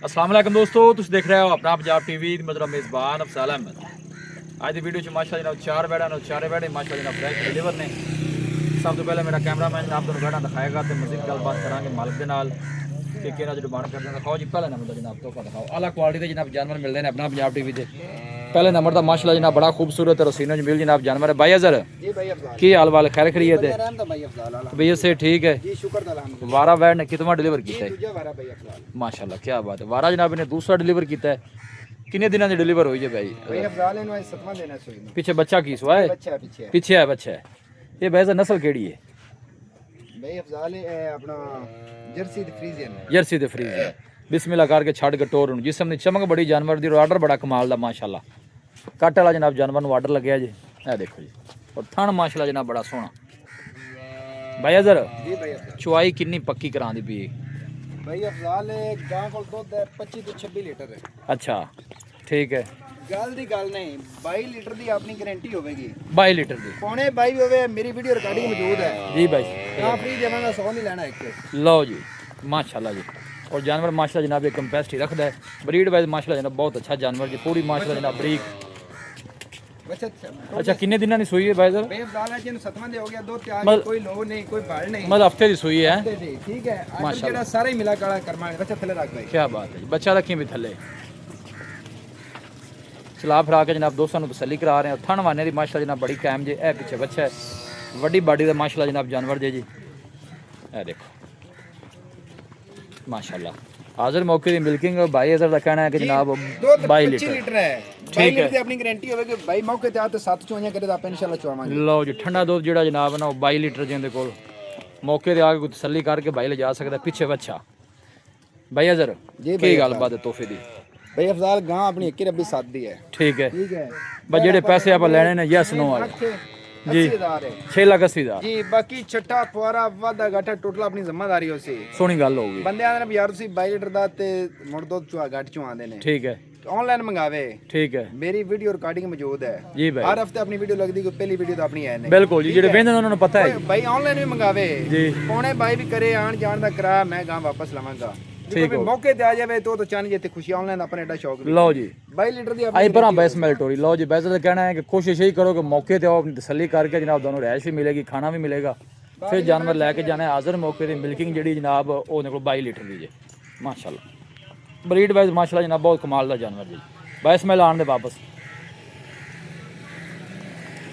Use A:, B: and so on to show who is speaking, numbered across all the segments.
A: अस्सलाम वालेकुम दोस्तों, तुम देख रहे हो अपना पंजाब टीवी मतलब मेज़बान अफसाल अहमद। आज की वीडियो माशाअल्लाह जनाब चार बैड़ा ने चारे बैड़े माशाअल्लाह जनाब फ्रैश डिलीवर ने। सब तो पहले मेरा कैमरामैन जनाब तुम बैड़ा दिखाएगा तो मजीद गलबात करांगे मालिक के नाल कि किहड़ा जो डिमांड करते हैं। दिखाओ जी पहले नंबर जनाब तोहफा दिखाओ आला क्वालिटी के जनाब जानवर मिलते हैं अपना पंजाब टीवी से। पहले नंबर का माशाअल्लाह जनाब बड़ा खूबसूरत रसीनो मिल जनाब जानवर है। भाई अजहर की हाल वाल खैर खरीद है भैया से ठीक है। वारा वैड ने कितना डिलीवर किया है माशाल्लाह, क्या बात है। वारा जनाब ने दूसरा डिलीवर किया है। कितने दिनों की डिलीवर हुई है भाई? पीछे बच्चा की सुहा है? पीछे है बच्चा है। ये वैसे नस्ल केड़ी है? जर्सी दे फ्रीजियन। बिस्मिल्लाह करके छड़ के टोर जिसम की चमक बड़ी जानवर दी। ऑर्डर बड़ा कमाल दा माशाल्लाह। कट वाला जनाब जानवर ऑर्डर लगे जी। ए देखो जी, और थन माशाल्लाह जनाब बड़ा सोहना। भाई अजहर चुआई कितनी पक्की करा दी पी?
B: भाई अफजाल गां कोल दुध है 25 ਤੋਂ 26 लीटर है।
A: अच्छा ठीक है।
B: गल दी गल नहीं 22 लीटर दी अपनी गारंटी होगी।
A: 22 लीटर दी
B: पौने 22 होवे। मेरी वीडियो रिकॉर्डिंग मौजूद है जी
A: भाई।
B: गां फ्री देवांगा 100 नहीं लेना एक।
A: लो जी माशाल्लाह जी। और जानवर माशाल्लाह जनाब एक कैपेसिटी रखता है। ब्रीड वाइज माशाल्लाह जनाब बहुत अच्छा जानवर जी। पूरी माशाल्लाह जनाब बरीक। अच्छा कितने दिनों की सुई है भाई सर?
B: हो गया दो त्याग कोई लो नहीं कोई भाड़ नहीं
A: मतलब हफ्ते की सुई है।
B: ठीक है माशाल्लाह सारा ही मिला काला कर्मा बच्चा थले रख भाई।
A: क्या बात है। बच्चा रखी भी थले चला फिरा के जनाब दोस्तों को तसल्ली करा रहे हैं। थन वाने की माशाल्लाह जनाब बड़ी कायम जे। ए पीछे बच्चा है वड्डी बाडी का माशाल्लाह जनाब जानवर जे जी। ए देखो माशाल्लाह। हाजिर मौके की मिल्किंग भाई अजहर का कहना है कि जनाब 22 लीटर
B: है। ठीक है अपनी गारंटी होगी भाई मौके ते आते 7 चुआइयां करे तो आप इंशाल्लाह चुआवांगे।
A: लो जी ठंडा दूध जेड़ा जनाब ना 22 लीटर जिंदे कोल मौके ते आके कोई तसल्ली करके भाई ले जा सकता है। पीछे बच्चा भाई अजहर की गलबात है तोहफे दी?
B: भाई अफजाल गां अपनी 21 रबी 7 दी है।
A: ठीक है
B: ठीक है
A: बस जेड़े पैसे आप लेने ने यस नो वाले जी 6,80,000
B: जी। बाकी छट्टा फुआरा वादा घाटा टोटल अपनी जिम्मेदारी हो सी।
A: सोहनी गल होगी।
B: बंदे आंदे ने यार तुसी 22 लीटर दा ते मुड़ दुध चुआ घट चुआंदे ने।
A: ठीक है
B: ऑनलाइन मंगावे। ठीक
A: है
B: मेरी वीडियो रिकॉर्डिंग मौजूद है
A: जी भाई।
B: हर हफ्ते अपनी वीडियो लगदी कोई पहली वीडियो तो अपनी है नहीं।
A: बिल्कुल जी जेड़े वेंदे उन्होंने पता है
B: भाई ऑनलाइन भी मंगावे
A: जी।
B: पौने भाई भी करे आन जान दा किराया मैं गां वापस लवांगा।
A: ठीक है
B: मौके ते आ जावे तो चान जे ते खुशी ऑनलाइन अपने एडा शौक।
A: लो जी
B: 22 लीटर दी
A: आई पर बैस मेल्टोरी। लो जी बैस का कहना है कि कोशिश यही करो कि मौके ते आओ अपनी तसल्ली करके जनाब दोनों रैश भी मिलेगी खाना भी मिलेगा। फिर जानवर लैके जाना है। हाजिर मौके की मिल्किंग जी जनाब वो को 22 लीटर दी जे माशाल्लाह। ब्रीड वाइज माशाल्लाह जनाब बहुत कमाल का जानवर जी। बैस मेल आने दे वापस।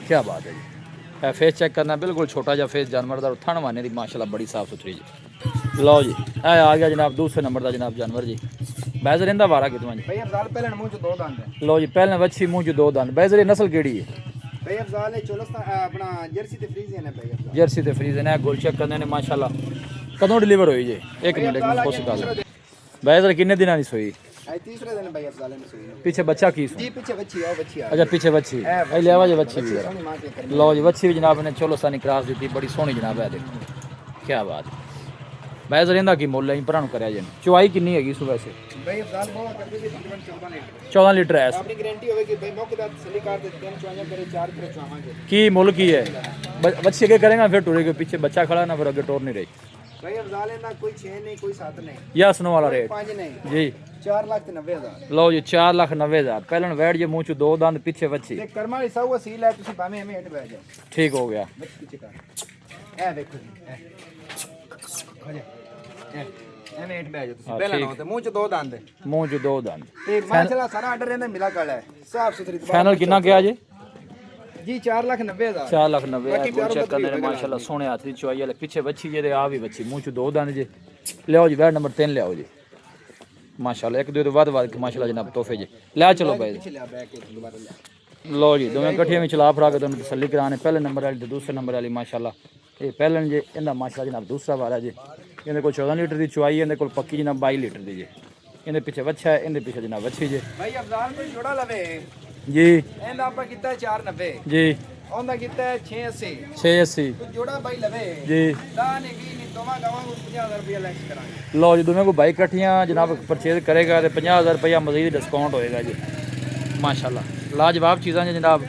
A: क्या बात है जी। फेस चेक करना बिल्कुल छोटा जहा फेस जानवर का। थन वाने की माशाल्लाह बड़ी साफ सुथरी जी। लो जी आ गया जनाब दूसरे नंबर का जनाब जानवर जी। बैजर इंदा वारा कितना जी?
B: भाई अफजाल पहले मुंह च 2 दंद है।
A: लो जी पहले वच्छी मुंह च 2 दंद। बैजर नस्ल केड़ी है?
B: भाई अफजाल है चोलस्तान अपना जर्सी ते फ्रीजियन है भाई अफजाल।
A: जर्सी ते फ्रीजियन है। गोल चेक करने ने माशाल्लाह। कदों डिलीवर हुई जी? एक मिनट कोशिश कर। बैजर कितने दिनों की सोई?
B: आज तीसरे दिन भाई अफजाल ने सोई।
A: पीछे बच्चा की
B: जी पीछे बच्ची आओ बच्ची आ।
A: अच्छा पीछे बच्ची ए ले आवा जी बच्ची भी जरा। लो जी बच्ची भी जनाब ने चोलस्तानी क्रॉस दी बड़ी सोहनी जनाब है। देखो क्या बात है। बैजर इंदा की मुल है भरा करया जी। चुआई कितनी हैगी सु वैसे?
B: भाई अफजाल बहुत करदी भी तकरीबन 14 लीटर।
A: 14 लीटर है।
B: अपनी गारंटी होगी भाई मौके दा तसल्ली कर दे 3 चुआइयां करे 4 करे चुआवांगे।
A: की मुल की है? बच्चे के करेगा फिर टूरेगा पीछे बच्चा खड़ा ना फिर आगे टोर नहीं रही।
B: भाई अफजाल इंदा कोई 6 नहीं कोई 7 नहीं
A: या सुनो वाला रेट
B: 5 नहीं
A: जी
B: 4,90,000।
A: लो जी 4,90,000। पहले वैट जे मुंह च 2 दंद पीछे बच्ची
B: ते कर्मा वाली सौ वसील है तुसी भाਵੇਂ हमें हेठ बैठ जाओ।
A: ठीक हो गया।
B: पीछे कर ए देखो जी एवें हेठ बैठ जाओ तुसी पहले ना ते मुंह च 2 दंद है।
A: मुंह च 2 दंद
B: ते माशाल्लाह सारा आर्डर रहंदा मिला काला है साफ सुथरी।
A: फाइनल कितना किया जी?
B: जी 4,90,000।
A: 4,90,000 गोल चेक करने ने माशाल्लाह सोहने हाथ दी चुआई वाले पीछे बच्ची जे आ भी बच्ची मुंह च 2 दंद जे। लियाओ जी वैट नंबर 3 लियाओ जी माशाल्लाह। एक दो तो बाद माशाल्लाह जनाब तोहफे जे ले चलो भाई। लो जी दोवें कट्ठियां भी चला फरा के तुहानू तसल्ली कराने। पहले नंबर वाली ते दूसरे नंबर वाली माशाल्लाह। ये पहले जे इंदा माशाल्लाह जनाब दूसरा वारा जे। इहदे कोल 14 लीटर की चुआई है। इहदे कोल पक्की जनाब 22 लीटर दी जे। इहदे पीछे बच्चा है इहदे पीछे जनाब बच्ची जे।
B: भाई अफजाल कोई जोड़ा लवे
A: जी
B: एंदा आपा कीता 4,90
A: जी
B: ओंदा कीता 6,80
A: 680
B: कोई जोड़ा भाई लवे
A: जी।
B: दान नहीं भी दोवा गावां को 50,000 रुपया लैक्स करांगे।
A: लो जी दोनों को बाइक कट्ठियाँ जनाब परचेज करेगा तो 50,000 रुपया मजीद डिस्काउंट होएगा जी माशाल्लाह। लाजवाब चीज़ां जी जनाब।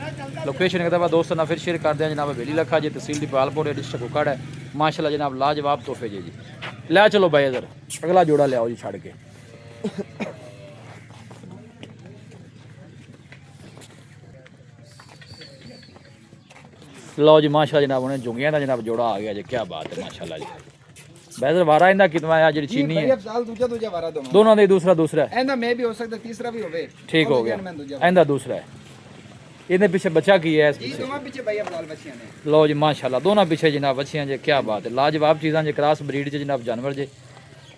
A: लोकेशन एक दफ़ा दोस्तों ना फिर शेयर कर दें जनाब। हवेली लखा जी तहसील दीपालपुर डिस्ट्रिक्ट कुकड़ है माशाल्लाह जनाब। लाजवाब तोहफे जी। ले चलो भाई इधर अगला जोड़ा ले आओ जी छड़ के। लो जी माशाल्लाह जनाब उन्हें जुंगियां दा जनाब जोड़ा आ गया जी, क्या बात है माशाल्लाह जी। बैदर वारा इंदा कितना है जी चीनी है
B: साल दूजा दूजा वारा
A: दोनों दे दूसरा दूसरा है
B: एंदा मैं भी हो सकता तीसरा भी होवे
A: ठीक हो गया इंदा दूसरा है इहदे पीछे बच्चा की है इस
B: जी
A: पीछे
B: दोवां पीछे भाई अफजाल बच्चियां ने
A: लो जी माशाल्लाह दोनों पीछे जनाब बच्चियां जी, क्या बात है लाजवाब चीज़ां जी, क्रॉस ब्रीड च जनाब जानवर जी।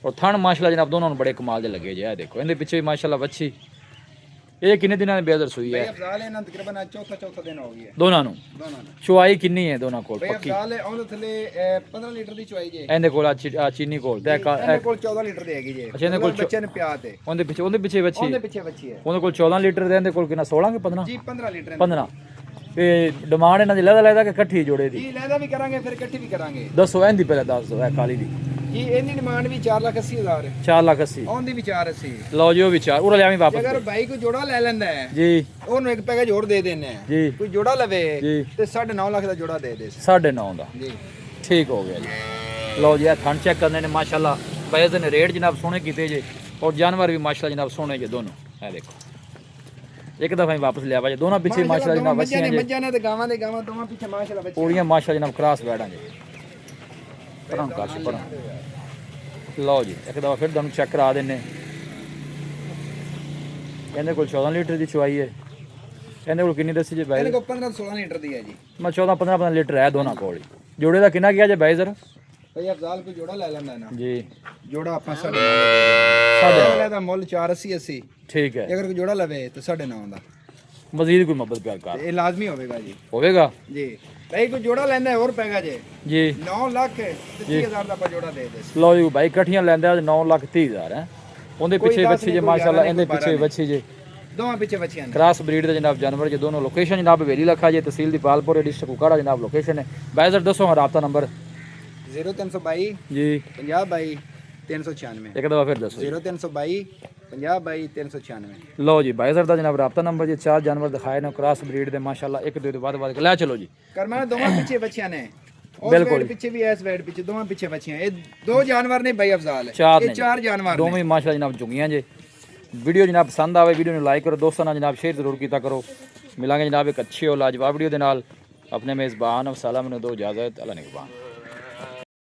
A: और थन माशाल्लाह जनाब दोनों बड़े कमाल दे लगे जी। देखो इहदे पीछे भी माशाल्लाह बच्ची ये किन्ने दिनां दी बेदर सुई
B: भाई
A: है
B: अफजाल है ना तकरीबन आज चौथा दिन हो गया
A: दोनों नु
B: दोनों ने
A: चुआई किन्नी है दोनों कोल
B: भाई
A: पक्की
B: अफजाल है ਉਹਦੇ ਥੱਲੇ 15 ਲੀਟਰ ਦੀ ਚੁਆਈ ਜੇ
A: ਇਹਦੇ ਕੋਲ ਆ ਚੀਨੀ ਕੋਲ ਤੇ
B: ਇਹਦੇ ਕੋਲ 14 ਲੀਟਰ ਦੀ ਹੈਗੀ ਜੇ
A: ਅੱਛਾ, ਇਹਦੇ ਕੋਲ
B: ਬੱਚੇ ਨੇ ਪਿਆ ਤੇ
A: ਉਹਦੇ ਪਿੱਛੇ ਬੱਚੀ
B: ਉਹਦੇ ਪਿੱਛੇ ਬੱਚੀ ਹੈ
A: ਉਹਦੇ ਕੋਲ 14 ਲੀਟਰ ਦੇ ਇਹਦੇ ਕੋਲ ਕਿੰਨਾ 16 ਕਿ 15
B: ਜੀ 15 ਲੀਟਰ
A: 15 ਤੇ ਡਿਮਾਂਡ ਇਹਨਾਂ ਦੀ ਲੈਦਾ ਕਿ ਇਕੱਠੀ ਜੋੜੇ ਦੀ
B: ਜੀ ਲੈਦਾ ਵੀ ਕਰਾਂਗੇ ਫਿਰ ਇਕੱਠੀ ਵੀ ਕਰਾਂਗੇ
A: ਦੱਸੋ ਇਹਦੀ ਪਹਿਲਾਂ ਦੱਸ ਦਿਓ ਇਹ ਕਾਲੀ ਦੀ
B: ਜੀ ਇਹਦੀ ਡਿਮਾਂਡ ਵੀ 4,80,000
A: 4,80,000
B: ਉਹਦੀ ਵੀ 4,80
A: ਲਓ ਜੀ ਉਹ ਵਿਚਾਰ ਉਹ ਲਿਆਵੀਂ
B: ਜੇ
A: ਵਾਪਸ
B: ਅਗਰ ਭਾਈ ਕੋਈ ਜੋੜਾ ਲੈ ਲੈਂਦਾ ਹੈ
A: ਜੀ
B: ਉਹਨੂੰ ਇੱਕ ਪੈਕੇਜ ਹੋਰ ਦੇ ਦੇਣਾ ਹੈ
A: ਜੀ
B: ਕੋਈ ਜੋੜਾ ਲਵੇ
A: ਜੀ।
B: ਤੇ 9.5 ਲੱਖ ਦਾ ਜੋੜਾ ਦੇ ਦੇ
A: 9.5 ਦਾ
B: ਜੀ
A: ਠੀਕ ਹੋ ਗਿਆ ਜੀ। ਲਓ ਜੀ ਇਹ ਥਣ ਚੈੱਕ ਕਰਨੇ ਨੇ ਮਾਸ਼ਾਅੱਲਾ ਪੈਸੇ ਨੇ ਰੇਟ ਜਨਾਬ ਸੋਹਣੇ ਕੀਤੇ ਜੇ ਔਰ ਜਾਨਵਰ ਵੀ ਮਾਸ਼ਾਅੱਲਾ ਜਨਾਬ ਸੋਹਣੇ ਜੇ ਦੋਨੋਂ ਇਹ ਦੇਖੋ ਇੱਕ ਦਫਾ ਹੀ ਵਾਪਸ ਲਿਆਵਾ ਜੇ ਦੋਨਾਂ ਪਿੱਛੇ ਮਾਸ਼ਾਅੱਲਾ ਜਨਾਬ ਬੱਚੀਆਂ ਜੇ
B: ਮੱਝਾਂ ਨੇ ਤੇ ਗਾਵਾਂ ਦੇ ਗਾਵਾਂ ਦੋਵਾਂ ਪਿੱਛੇ ਮਾਸ਼ਾਅੱਲਾ ਬੱਚੇ
A: ਪੂਰੀਆਂ ਮਾਸ਼ਾਅੱਲਾ ਜਨਾਬ ਕ੍ਰਾਸ ਬੈੜਾਂ ਜੇ ਪਰਾਂ ਕਾਸ਼ ਪਰਾਂ ਲਓ ਜੀ ਇੱਕ ਦਫਾ ਫਿਰ ਤੁਹਾਨੂੰ ਚੈੱਕ ਕਰਾ ਦਿੰਨੇ ਇਹਦੇ ਕੋਲ 14 ਲੀਟਰ ਦੀ ਚੁਆਈ ਹੈ ਇਹਦੇ ਕੋਲ ਕਿੰਨੀ ਦੱਸੀ ਜੇ ਬਾਈ
B: ਇਹਦੇ ਕੋਲ 15-16 ਲੀਟਰ ਦੀ ਹੈ ਜੀ
A: ਮੈਂ 14-15 ਲੀਟਰ ਹੈ ਦੋਨਾਂ ਕੋਲ ਹੀ ਜੋੜੇ ਦਾ ਕਿੰਨਾ ਗਿਆ ਜੇ ਬਾਈ ਜ਼ਰਾ
B: ਭਈ ਅਫਜ਼ਾਲ ਕੋਈ ਜੋੜਾ ਲੈ ਲੈਂਦਾ ਨਾ
A: ਜੀ
B: ਜੋੜਾ ਆਪਾਂ 9.5
A: ਸਾਡੇ
B: ਦਾ ਮੁੱਲ 480
A: ਠੀਕ ਹੈ
B: ਅਗਰ ਕੋਈ ਜੋੜਾ ਲਵੇ ਤਾਂ 9.5 ਦਾ
A: ਮਜ਼ੀਦ ਕੋਈ ਮੁਹੱਬਤ ਪਿਆਰ ਕਰ
B: ਤੇ ਇਹ ਲਾਜ਼ਮੀ ਹੋਵੇਗਾ ਜੀ
A: ਹੋਵੇਗਾ
B: ਜੀ ਭਈ ਕੋਈ ਜੋੜਾ ਲੈਂਦਾ ਹੈ, ਹੋਰ ਪੈਗਾ ਜੇ
A: ਜੀ
B: 9 ਲੱਖ ਤੇ 30,000 ਦਾ ਆਪਾਂ ਜੋੜਾ ਦੇ ਦੇ
A: ਲਓ ਜੀ ਬਾਈ ਇਕੱਠੀਆਂ ਲੈਂਦਾ 9,30,000 ਹੈ ਉਹਦੇ
B: ਕੋਈ
A: ਪਿੱਛੇ
B: ਦਸ
A: ਬੱਚੀ
B: ਨਹੀਂ,
A: ਜੇ
B: ਕੋਈ
A: ਮਾਸ਼ਾਅੱਲਾ
B: ਗਿਆਰਾਂ
A: ਇਹਦੇ
B: ਨਹੀਂ,
A: ਪਿੱਛੇ
B: ਕੋਈ
A: ਬੱਚੀ ਜੇ
B: ਦੋਵਾਂ ਪਿੱਛੇ ਬੱਚਿਆਂ ਨੇ
A: ਕ੍ਰਾਸ ਬਰੀਡ ਦੇ ਜਨਾਬ ਜਾਨਵਰ ਜੇ ਦੋਨੋਂ ਲੋਕੇਸ਼ਨ ਜਨਾਬ ਹਵੇਲੀ ਲੱਖਾ ਜੇ ਤਹਿਸੀਲ ਦੀ ਪਾਲਪੁਰ ਡਿਸਟ੍ਰਿਕਟ ਕੁਕਾੜਾ ਜਨਾਬ ਲੋਕੇਸ਼ਨ ਹੈ ਬਾਈਜ਼ਰ ਦੱਸੋ ਹਾਂ ਰਾਬਤਾ ਨੰਬਰ
B: 0322
A: ਜੀ
B: 5022 396
A: ਇੱਕ ਦਫਾ ਫਿਰ ਦੱਸੋ
B: 0322 5022 396
A: ਲਓ ਜੀ ਬਾਈਜ਼ਰ ਦਾ ਜਨਾਬ ਰਾਬਤਾ ਨੰਬਰ ਜੇ ਚਾਰ ਜਾਨਵਰ ਦਿਖਾਏ ਨੇ ਕ੍ਰਾਸ ਬਰੀਡ ਦੇ ਮਾਸ਼ਾਅੱਲਾ ਇੱਕ ਦੋ ਦੇ ਬਾਅਦ ਲੈ ਚਲੋ ਜੀ
B: ਕਰਮਾਨਾ ਦੋਵਾਂ ਪਿੱਛੇ ਬੱਚਿਆਂ ਨੇ
A: ਬਿਲਕੁਲ।
B: ਬਿਲਕੁਲ ਪਿੱਛੇ ਵੀ ਐਸ ਵੈਡ ਪਿੱਛੇ ਦੋਵਾਂ ਪਿੱਛੇ ਬੱਚੀਆਂ ਇਹ ਦੋ ਜਾਨਵਰ ਨੇ ਭਾਈ ਅਫਜ਼ਾਲ
A: ਚਾਰ
B: ਇਹ
A: ਨੇ
B: ਚਾਰ ਜਾਨਵਰ ਨੇ
A: ਦੋਵੇਂ ਮਾਸ਼ਾਅੱਲਾ ਜਨਾਬ ਚੁੰਗੀਆਂ ਜੇ ਵੀਡੀਓ ਜਨਾਬ ਪਸੰਦ ਆਵੇ ਵੀਡੀਓ ਨੂੰ ਲਾਈਕ ਕਰੋ ਦੋਸਤਾਂ ਨਾਲ ਜਨਾਬ ਸ਼ੇਅਰ ਜ਼ਰੂਰ ਕੀਤਾ ਕਰੋ ਮਿਲਾਂਗੇ ਜਨਾਬ ਇੱਕ ਅੱਛੀ ਔਰ ਲਾਜਵਾਬ ਵੀਡੀਓ ਦੇ ਨਾਲ ਆਪਣੇ ਮੇਜ਼ਬਾਨ ਅਫਸਾਲਾ ਮੈਨੂੰ ਦੋ ਇਜਾਜ਼ਤ ਅੱਲਾ ਨਿਗਹਬਾਨ।